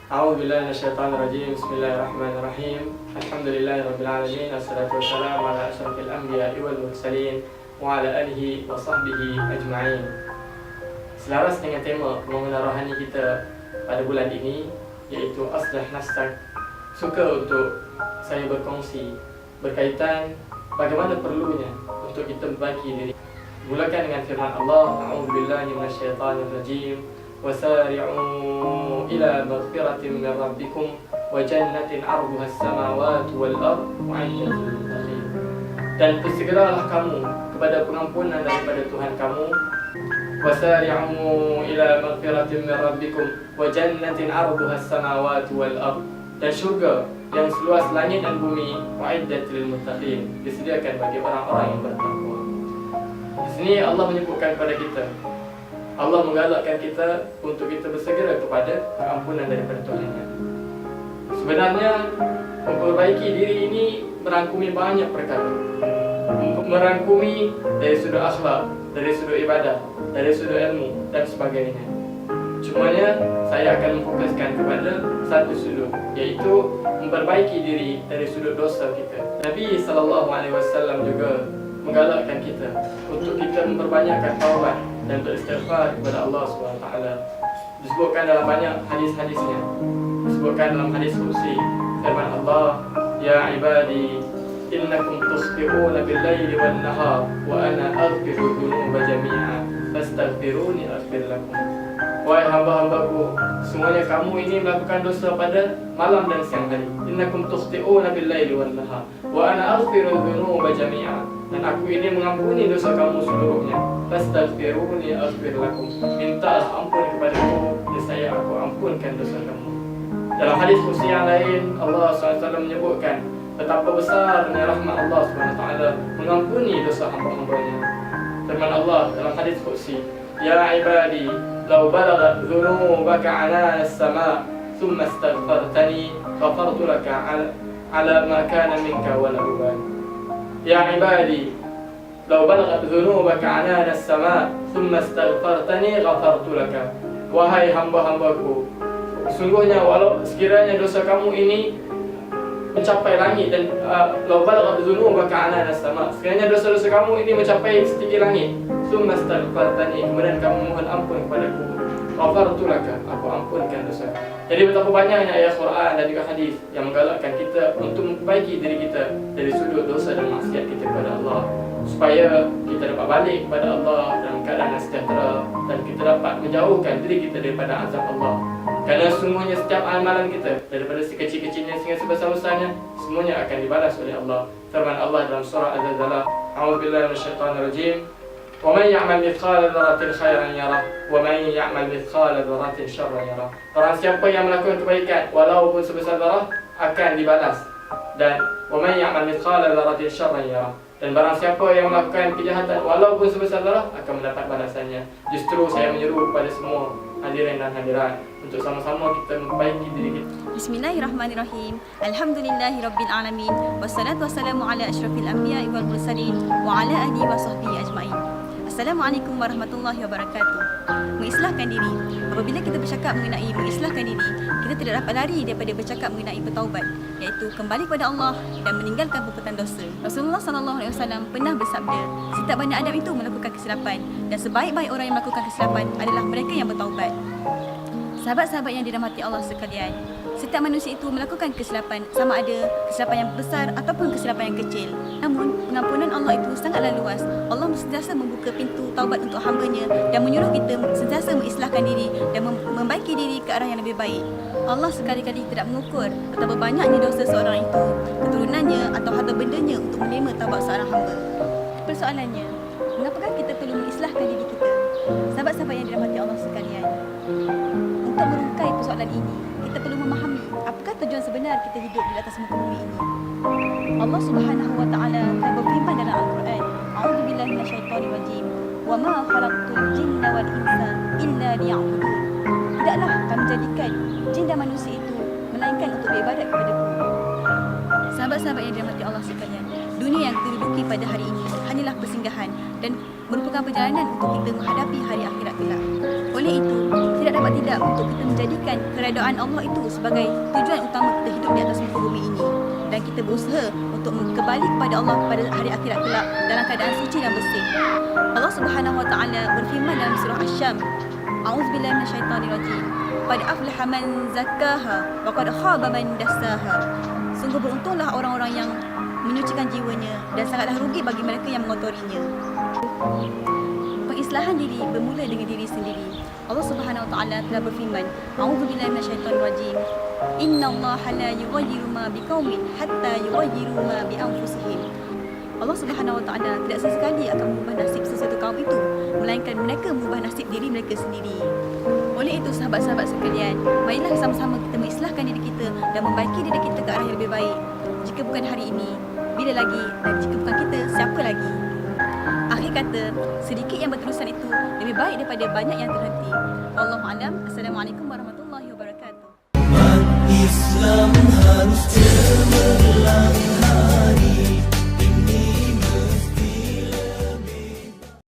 A'udzu billahi minasyaitonir rajim. Bismillahirrahmanirrahim. Alhamdulillahirabbil alamin. Wassalatu wassalamu ala asyrafil anbiya'i wal mursalin wa ala alihi wa sahbihi ajma'in. Selaras dengan tema pengulangan rohani kita pada bulan ini, iaitu Aslah Nafsak, suka untuk saya berkongsi berkaitan bagaimana perlunya untuk kita berbagi diri. Mulakan dengan firman Allah, A'udzu billahi minasyaitonir rajim. وسارعوا إلى مغفرة من ربكم وجنة عرضها السماوات والأرض أعدت للمتقين. Dan bersegeralah kamu kepada pengampunan daripada Tuhan kamu. وسارعوا إلى مغفرة من ربكم وجنة عرضها السماوات والأرض. Dan syurga yang seluas langit dan bumi, أعدت للمتقين, disediakan bagi orang-orang yang bertakwa. Di sini Allah menyebutkan kepada kita, Allah menggalakkan kita untuk kita bersegera kepada pengampunan daripada Tuhan-Nya. Sebenarnya memperbaiki diri ini merangkumi banyak perkara. Merangkumi dari sudut akhlak, dari sudut ibadah, dari sudut ilmu dan sebagainya. Cumanya saya akan memfokuskan kepada satu sudut, iaitu memperbaiki diri dari sudut dosa kita. Nabi SAW juga menggalakkan kita untuk kita memperbanyakkan taubat dan beristighfar kepada Allah SWT. Disebutkan dalam banyak hadis-hadisnya. Disebutkan dalam hadis qudsi, firman Allah, Ya ibadi, innakum tukhti'una bil-laili wan-nahar wa ana aghfiru dhunuba jami'a fastaghfiruni aghfir lakum. Wahai hamba-hambaku, semuanya kamu ini melakukan dosa pada malam dan siang hari. Innakum tukhti'una bil-laili wan-nahar wa ana aghfiru dhunuba jami'a. Dan aku ini mengampuni dosa kamu seluruhnya. Fastaghfiruni aghfir lakum. Mintalah ampun kepadaku, nescaya aku ampunkan dosa kamu. Dalam hadis qudsi yang lain, Allah SWT menyebutkan betapa besarnya rahmat Allah SWT mengampuni dosa hamba-hambanya. Firman Allah dalam hadis qudsi, Ya ibadi, law balaghat dhunubaka 'ala as-sama' thumma astaghfartani ghafartu laka 'ala ma kana minka wa la ubali. Ya ibadi, law balaghat dhunubaka 'anana as-sama' thumma astaghfartani ghafartu laka. Wahai hamba-hambaku, sungguhnya walau sekiranya dosa kamu ini mencapai langit dan law balaghat dhunubaka 'anana as-sama', sekiranya dosa-dosa kamu ini mencapai setinggi langit, thumma astaghfartani, kemudian kamu mohon ampun kepadaku, ghafartu laka, aku ampunkan dosa. Jadi betapa banyaknya ayat Quran dan juga hadis yang menggalakkan kita untuk memperbaiki diri kita dari sudut dosa dan maksiat kita kepada Allah, supaya kita dapat balik kepada Allah dalam keadaan yang sejahtera dan kita dapat menjauhkan diri kita daripada azab Allah. Kerana sungguhnya setiap amalan kita, daripada sekecil-kecilnya sehingga sebesar-besarnya, semuanya akan dibalas oleh Allah. Firman Allah dalam surah Az-Zalzalah, A'udzu billahi minasyaitonir rajim. وَمَنْ يَعْمَلْ مِثْقَالَ ذَرَّةٍ خَيْرًا يَرَهُ وَمَنْ يَعْمَلْ مِثْقَالَ ذَرَّةٍ شَرًّا يَرَهُ. Barang siapa yang melakukan kebaikan walaupun sebesar zarah akan dibalas. Dan وَمَنْ يَعْمَلْ مِثْقَالَ ذَرَّةٍ شَرًّا يَرَهُ. Dan barang siapa yang melakukan kejahatan walaupun sebesar zarah akan mendapat balasannya. Justru saya menyeru kepada semua hadirin dan hadirat untuk sama-sama kita memperbaiki diri kita. Bismillahirrahmanirrahim. Alhamdulillahirabbil alamin. Wassalatu wassalamu ala asyrafil anbiya'i wal mursalin wa ala alihi wa sahbihi ajma'in. Assalamualaikum warahmatullahi wabarakatuh. Mengislahkan diri. Apabila kita bercakap mengenai mengislahkan diri, kita tidak dapat lari daripada bercakap mengenai bertaubat, iaitu kembali kepada Allah dan meninggalkan perbuatan dosa. Rasulullah SAW pernah bersabda, setiap bani Adam itu melakukan kesilapan dan sebaik-baik orang yang melakukan kesilapan adalah mereka yang bertaubat. Sahabat-sahabat yang dirahmati Allah sekalian, setiap manusia itu melakukan kesilapan, sama ada kesilapan yang besar ataupun kesilapan yang kecil. Namun, pengampunan Allah itu sangatlah luas. Allah sentiasa membuka pintu taubat untuk hamba-Nya dan menyuruh kita sentiasa mengislahkan diri dan membaiki diri ke arah yang lebih baik. Allah sekali-kali tidak mengukur betapa banyaknya dosa seorang itu, keturunannya atau harta bendanya untuk menerima taubat seorang hamba. Persoalannya, mengapakah kita perlu mengislahkan diri kita? Sahabat-sahabat yang dirahmati Allah sekalian, untuk merungkai persoalan ini, kita perlu memahami apakah tujuan sebenar kita hidup di atas muka bumi ini. Allah Subhanahu wa taala telah berfirman dalam Al-Quran, A'udzu billahi minasyaitonir rajim. Wa ma khalaqtul jinna wal insa illa liya'budun. Tidaklah kami jadikan jin dan manusia itu melainkan untuk beribadat kepada-Ku. Sahabat-sahabat yang dirahmati Allah sekalian, dunia yang kita duduki pada hari ini hanyalah persinggahan dan merupakan perjalanan untuk kita menghadapi hari akhirat kelak. Oleh itu, tidak dapat tidak untuk kita menjadikan keredaan Allah itu sebagai tujuan utama kita hidup di atas muka bumi ini, dan kita berusaha untuk kembali kepada Allah pada hari akhirat kelak dalam keadaan suci dan bersih. Allah Subhanahu wa taala berfirman dalam surah Asy-Syams, A'udzubillahi minasyaitonirrajim. Qad aflaha man zakkaha wa qad khaba man dassaha. Sungguh beruntunglah orang-orang yang menyucikan jiwanya dan sangatlah rugi bagi mereka yang mengotorinya. Pengislahan diri bermula dengan diri sendiri. Allah Subhanahu wa taala telah berfirman, A'udzubillahi minasyaitonirrajim. Innallaha la yughayyiru ma biqaumin hatta yughayyiru ma bi anfusihim. Allah Subhanahu wa taala tidak sesekali akan mengubah nasib sesuatu kaum itu, melainkan mereka mengubah nasib diri mereka sendiri. Oleh itu, sahabat-sahabat sekalian, marilah sama-sama kita mengislahkan diri kita dan membaiki diri kita ke arah yang lebih baik. Jika bukan hari ini, bila lagi? Dan jika bukan kita, siapa lagi? Akhir kata, sedikit yang berterusan itu lebih baik daripada banyak yang terhenti. Wallahu a'lam. Assalamualaikum warahmatullahi wabarakatuh.